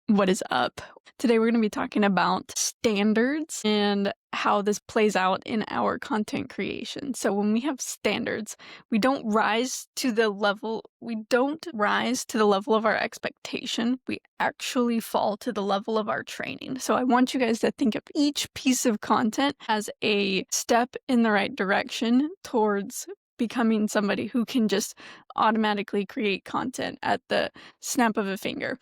What is up? Today we're going to be talking about standards and how this plays out in our content creation. So when we have standards, we don't rise to the level of our expectation. We actually fall to the level of our training. So I want you guys to think of each piece of content as a step in the right direction towards becoming somebody who can just automatically create content at the snap of a finger.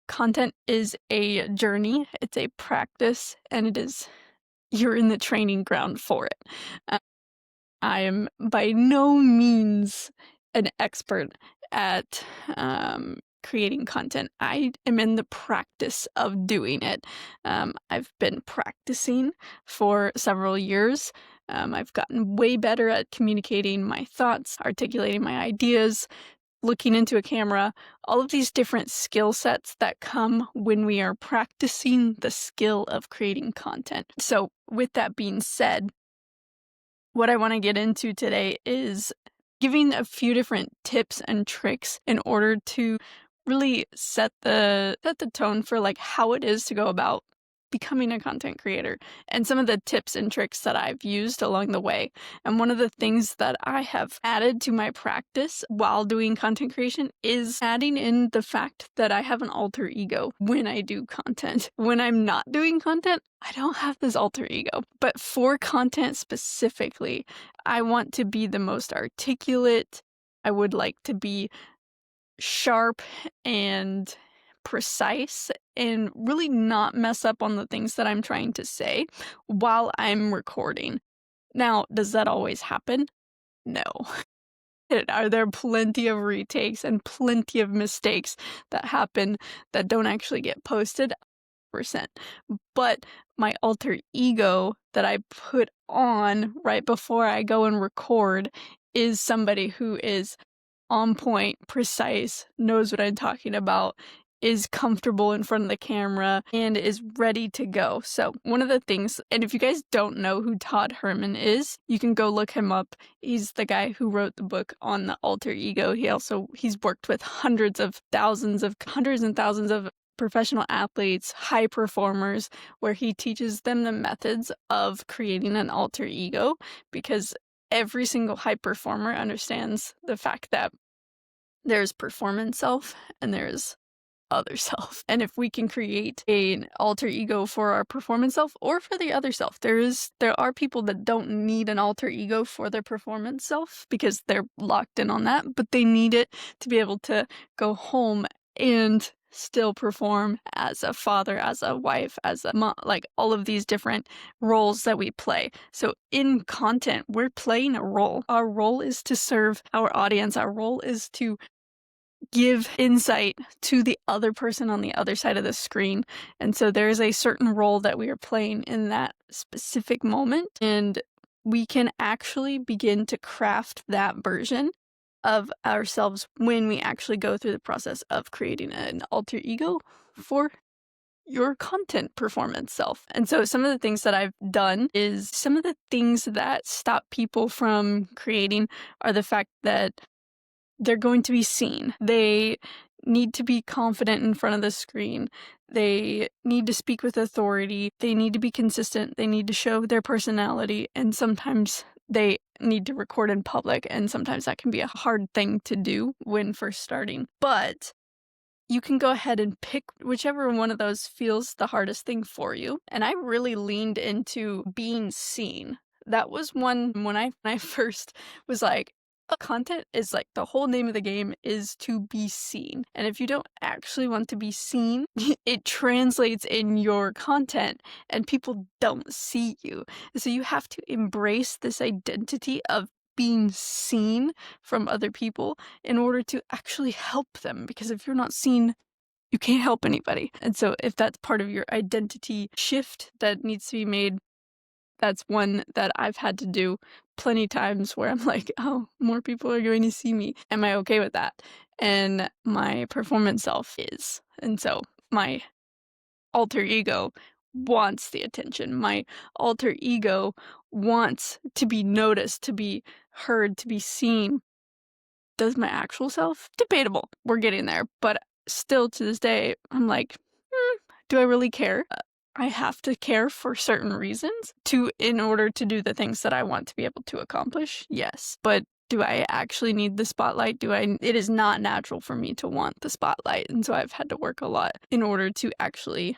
Content is a journey, it's a practice, and you're in the training ground for it. I am by no means an expert at creating content. I am in the practice of doing it. I've been practicing for several years. I've gotten way better at communicating my thoughts, articulating my ideas, looking into a camera, all of these different skill sets that come when we are practicing the skill of creating content. So with that being said, what I want to get into today is giving a few different tips and tricks in order to really set the tone for like how it is to go about becoming a content creator and some of the tips and tricks that I've used along the way. And one of the things that I have added to my practice while doing content creation is adding in the fact that I have an alter ego when I do content. When I'm not doing content, I don't have this alter ego. But for content specifically, I want to be the most articulate. I would like to be sharp and precise and really not mess up on the things that I'm trying to say while I'm recording. Now, does that always happen? No. Are there plenty of retakes and plenty of mistakes that happen that don't actually get posted? Percent. But my alter ego that I put on right before I go and record is somebody who is on point, precise, knows what I'm talking about, is comfortable in front of the camera, and is ready to go. So one of the things, and if you guys don't know who Todd Herman is, you can go look him up. He's the guy who wrote the book on the alter ego. He's worked with hundreds and thousands of professional athletes, high performers, where he teaches them the methods of creating an alter ego, because every single high performer understands the fact that there's performance self and there's other self. And if we can create an alter ego for our performance self or for the other self, there are people that don't need an alter ego for their performance self because they're locked in on that, but they need it to be able to go home and still perform as a father, as a wife, as a mom, like all of these different roles that we play. So in content, we're playing a role. Our role is to serve our audience. Our role is to give insight to the other person on the other side of the screen. And so there is a certain role that we are playing in that specific moment, and we can actually begin to craft that version of ourselves when we actually go through the process of creating an alter ego for your content performance self. And so some of the things that I've done is some of the things that stop people from creating are the fact that they're going to be seen. They need to be confident in front of the screen. They need to speak with authority. They need to be consistent. They need to show their personality. And sometimes they need to record in public. And sometimes that can be a hard thing to do when first starting. But you can go ahead and pick whichever one of those feels the hardest thing for you. And I really leaned into being seen. That was one when I first was like, content is like the whole name of the game is to be seen. And if you don't actually want to be seen, it translates in your content and people don't see you. So you have to embrace this identity of being seen from other people in order to actually help them. Because if you're not seen, you can't help anybody. And so if that's part of your identity shift that needs to be made, that's one that I've had to do plenty times where I'm like, oh, more people are going to see me. Am I okay with that? And my performance self is. And so my alter ego wants the attention. My alter ego wants to be noticed, to be heard, to be seen. Does my actual self? Debatable. We're getting there. But still to this day, I'm like, do I really care? I have to care for certain reasons in order to do the things that I want to be able to accomplish. Yes. But do I actually need the spotlight? It is not natural for me to want the spotlight. And so I've had to work a lot in order to actually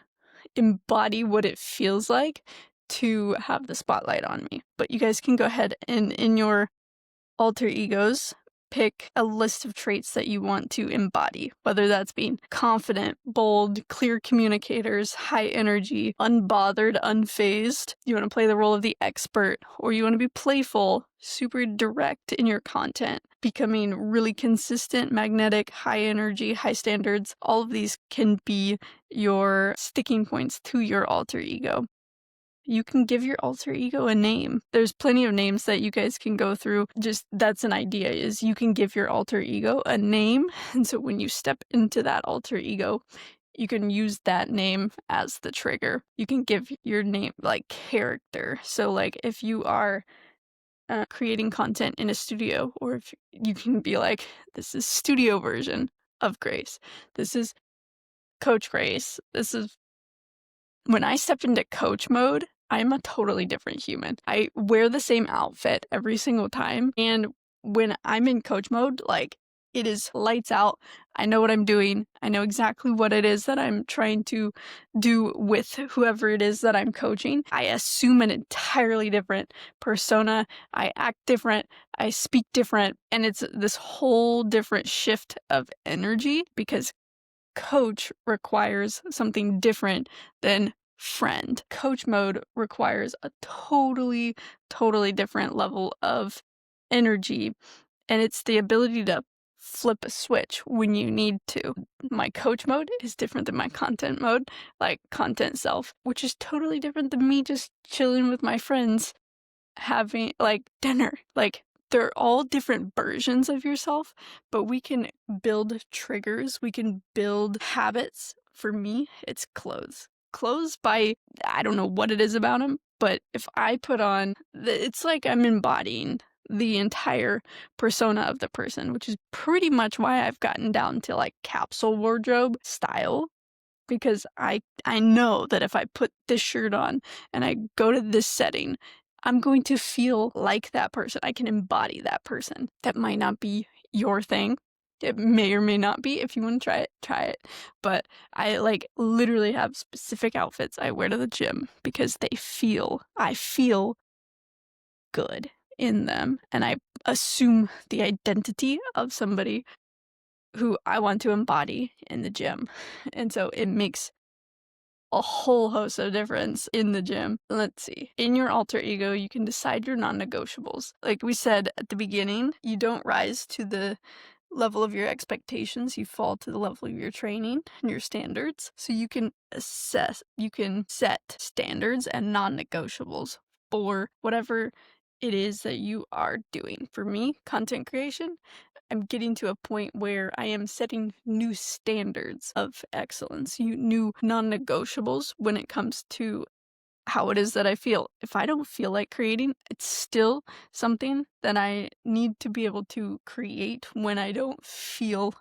embody what it feels like to have the spotlight on me. But you guys can go ahead and in your alter egos, pick a list of traits that you want to embody, whether that's being confident, bold, clear communicators, high energy, unbothered, unfazed. You want to play the role of the expert, or you want to be playful, super direct in your content, becoming really consistent, magnetic, high energy, high standards. All of these can be your sticking points to your alter ego. You can give your alter ego a name. There's plenty of names that you guys can go through. Just that's an idea, is you can give your alter ego a name. And so when you step into that alter ego, you can use that name as the trigger. You can give your name like character. So like if you are creating content in a studio, or if you can be like, this is studio version of Grace. This is Coach Grace. This is when I step into coach mode, I'm a totally different human. I wear the same outfit every single time. And when I'm in coach mode, like it is lights out. I know what I'm doing. I know exactly what it is that I'm trying to do with whoever it is that I'm coaching. I assume an entirely different persona. I act different. I speak different. And it's this whole different shift of energy because coach requires something different than friend. Coach mode requires a totally different level of energy, and it's the ability to flip a switch when you need to. My coach mode is different than my content mode, like content self, which is totally different than me just chilling with my friends having like dinner. Like they're all different versions of yourself, but we can build triggers. We can build habits. For me, it's clothes. Clothes I don't know what it is about them, but if I put on, it's like I'm embodying the entire persona of the person, which is pretty much why I've gotten down to like capsule wardrobe style. Because I know that if I put this shirt on and I go to this setting, I'm going to feel like that person. I can embody that person. That might not be your thing. It may or may not be. If you want to try it, try it. But I like literally have specific outfits I wear to the gym because I feel good in them. And I assume the identity of somebody who I want to embody in the gym. And so it makes a whole host of difference in the gym. Let's see. In your alter ego, you can decide your non-negotiables. Like we said at the beginning, you don't rise to the level of your expectations, you fall to the level of your training and your standards. So you can set standards and non-negotiables for whatever it is that you are doing. For me, content creation, I'm getting to a point where I am setting new standards of excellence, new non-negotiables when it comes to how it is that I feel. If I don't feel like creating, it's still something that I need to be able to create when I don't feel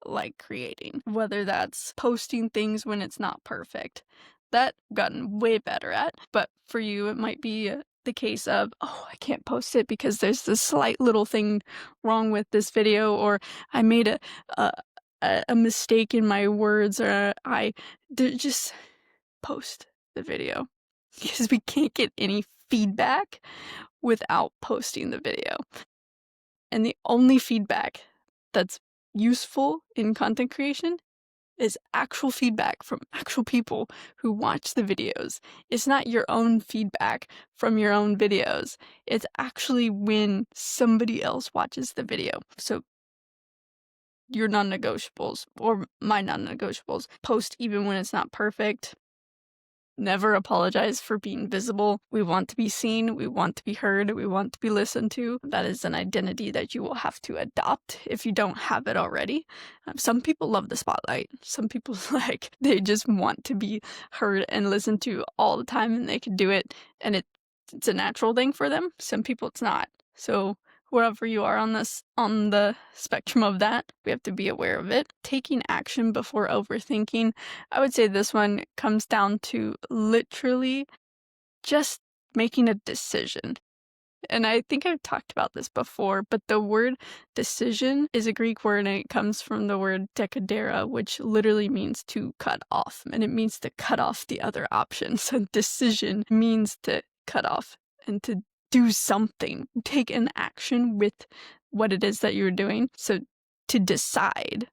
like creating, whether that's posting things when it's not perfect. That I've gotten way better at, but for you, it might be the case of, oh, I can't post it because there's this slight little thing wrong with this video, or I made a mistake in my words, or just post the video because we can't get any feedback without posting the video. And the only feedback that's useful in content creation is actual feedback from actual people who watch the videos. It's not your own feedback from your own videos. It's actually when somebody else watches the video. So your non-negotiables, or my non-negotiables, post even when it's not perfect. Never apologize for being visible. We want to be seen. We want to be heard. We want to be listened to. That is an identity that you will have to adopt if you don't have it already. Some people love the spotlight. Some people they just want to be heard and listened to all the time, and they can do it, and it's a natural thing for them. Some people it's not. So wherever you are on the spectrum of that, we have to be aware of it. Taking action before overthinking. I would say this one comes down to literally just making a decision. And I think I've talked about this before, but the word decision is a Greek word and it comes from the word dekadera, which literally means to cut off, and it means to cut off the other option. So decision means to cut off and to do something, take an action with what it is that you're doing. So to decide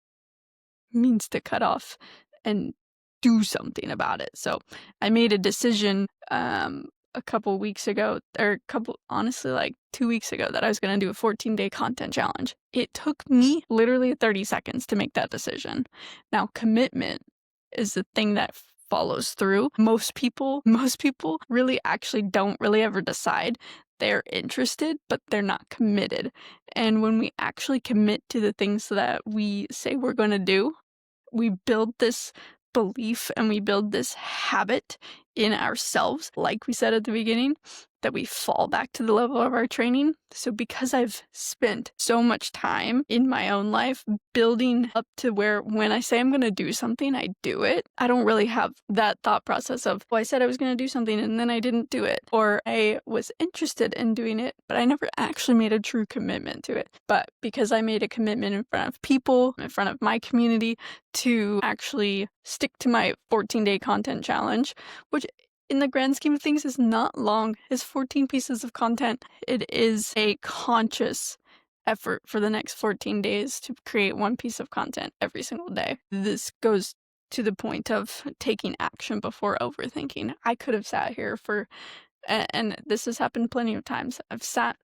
means to cut off and do something about it. So I made a decision a couple weeks ago, or honestly, like 2 weeks ago, that I was going to do a 14-day content challenge. It took me literally 30 seconds to make that decision. Now, commitment is the thing that follows through. Most people really actually don't really ever decide. They're interested, but they're not committed. And when we actually commit to the things that we say we're going to do, we build this belief and we build this habit in ourselves, like we said at the beginning, that we fall back to the level of our training. So because I've spent so much time in my own life building up to where when I say I'm going to do something, I do it. I don't really have that thought process of, well, I said I was going to do something and then I didn't do it. Or I was interested in doing it, but I never actually made a true commitment to it. But because I made a commitment in front of people, in front of my community, to actually stick to my 14-day content challenge, which in the grand scheme of things is not long. It's 14 pieces of content. It is a conscious effort for the next 14 days to create one piece of content every single day. This goes to the point of taking action before overthinking. I could have sat here and this has happened plenty of times. I've sat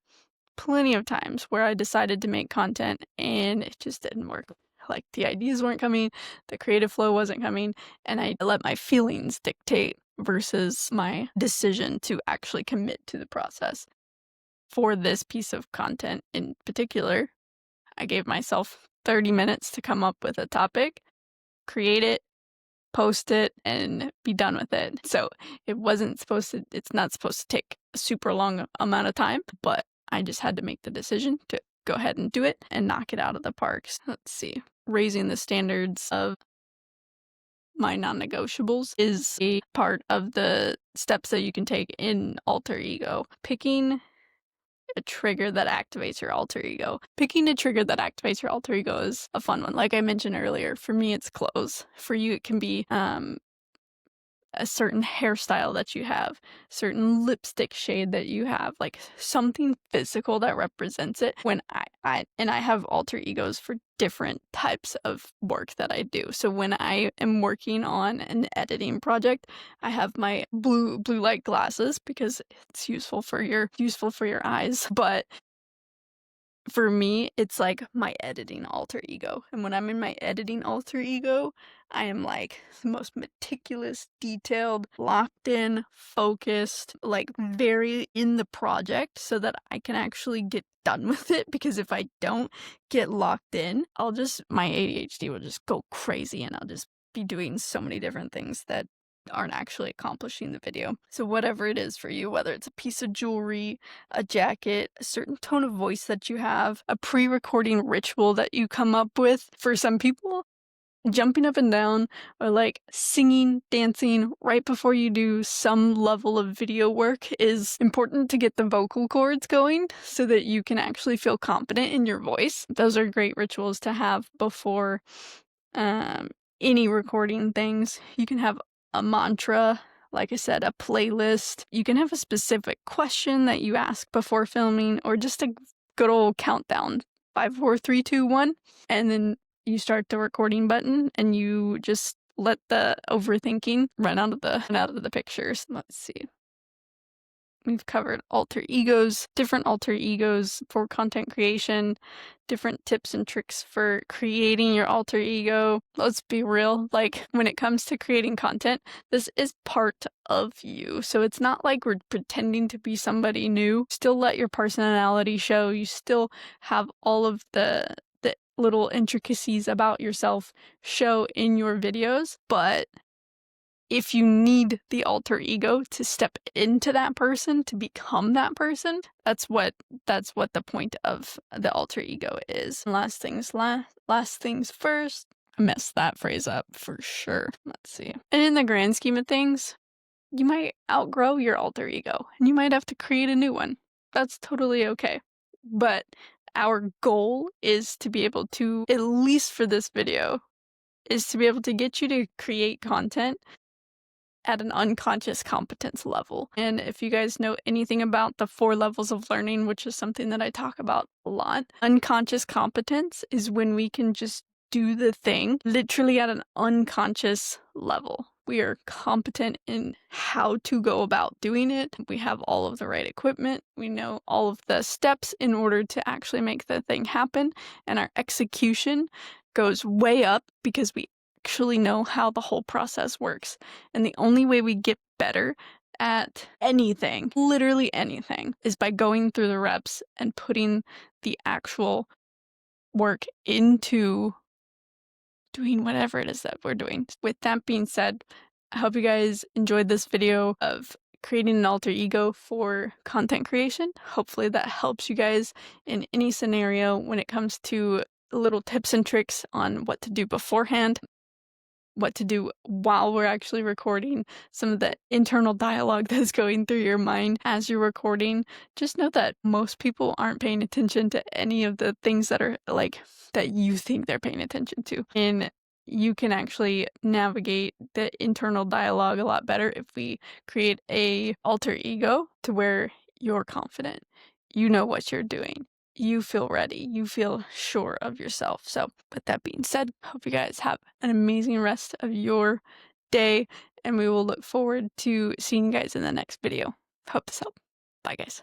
plenty of times where I decided to make content and it just didn't work. Like the ideas weren't coming, the creative flow wasn't coming, and I let my feelings dictate versus my decision to actually commit to the process. For this piece of content in particular, I gave myself 30 minutes to come up with a topic, create it, post it, and be done with it. So it's not supposed to take a super long amount of time, but I just had to make the decision to go ahead and do it and knock it out of the park. Let's see. Raising the standards of my non-negotiables is a part of the steps that you can take in alter ego. Picking a trigger that activates your alter ego. Picking a trigger that activates your alter ego is a fun one. Like I mentioned earlier, for me it's clothes. For you it can be a certain hairstyle that you have, certain lipstick shade that you have, like something physical that represents it. When I have alter egos for different types of work that I do. So when I am working on an editing project, I have my blue light glasses because it's useful for your eyes. But for me, it's like my editing alter ego. And when I'm in my editing alter ego, I am like the most meticulous, detailed, locked in, focused, like very in the project so that I can actually get done with it. Because if I don't get locked in, my ADHD will just go crazy and I'll just be doing so many different things that aren't actually accomplishing the video. So whatever it is for you, whether it's a piece of jewelry, a jacket, a certain tone of voice that you have, a pre-recording ritual that you come up with. For some people, jumping up and down or like singing, dancing right before you do some level of video work is important to get the vocal cords going so that you can actually feel confident in your voice. Those are great rituals to have before any recording things. You can have a mantra, like I said, a playlist. You can have a specific question that you ask before filming or just a good old countdown. 5, 4, 3, 2, 1. And then you start the recording button and you just let the overthinking run out of the pictures. Let's see. We've covered alter egos, different alter egos for content creation, different tips and tricks for creating your alter ego. Let's be real, like when it comes to creating content, this is part of you. So it's not like we're pretending to be somebody new. Still let your personality show. You still have all of the little intricacies about yourself show in your videos, but if you need the alter ego to step into that person, to become that person, that's what the point of the alter ego is. Last things first. I messed that phrase up for sure. Let's see. And in the grand scheme of things, you might outgrow your alter ego and you might have to create a new one. That's totally okay. But our goal is to be able to, at least for this video, is to be able to get you to create content at an unconscious competence level. And if you guys know anything about the 4 levels of learning, which is something that I talk about a lot, unconscious competence is when we can just do the thing literally at an unconscious level. We are competent in how to go about doing it. We have all of the right equipment. We know all of the steps in order to actually make the thing happen. And our execution goes way up because we actually know how the whole process works. And the only way we get better at anything, literally anything, is by going through the reps and putting the actual work into doing whatever it is that we're doing. With that being said, I hope you guys enjoyed this video of creating an alter ego for content creation. Hopefully that helps you guys in any scenario when it comes to little tips and tricks on what to do beforehand, what to do while we're actually recording, some of the internal dialogue that's going through your mind as you're recording. Just know that most people aren't paying attention to any of the things that are like that you think they're paying attention to. And you can actually navigate the internal dialogue a lot better if we create a alter ego to where you're confident. You know what you're doing. You feel ready. You feel sure of yourself. So with that being said, hope you guys have an amazing rest of your day, and we will look forward to seeing you guys in the next video. Hope this helped. Bye, guys.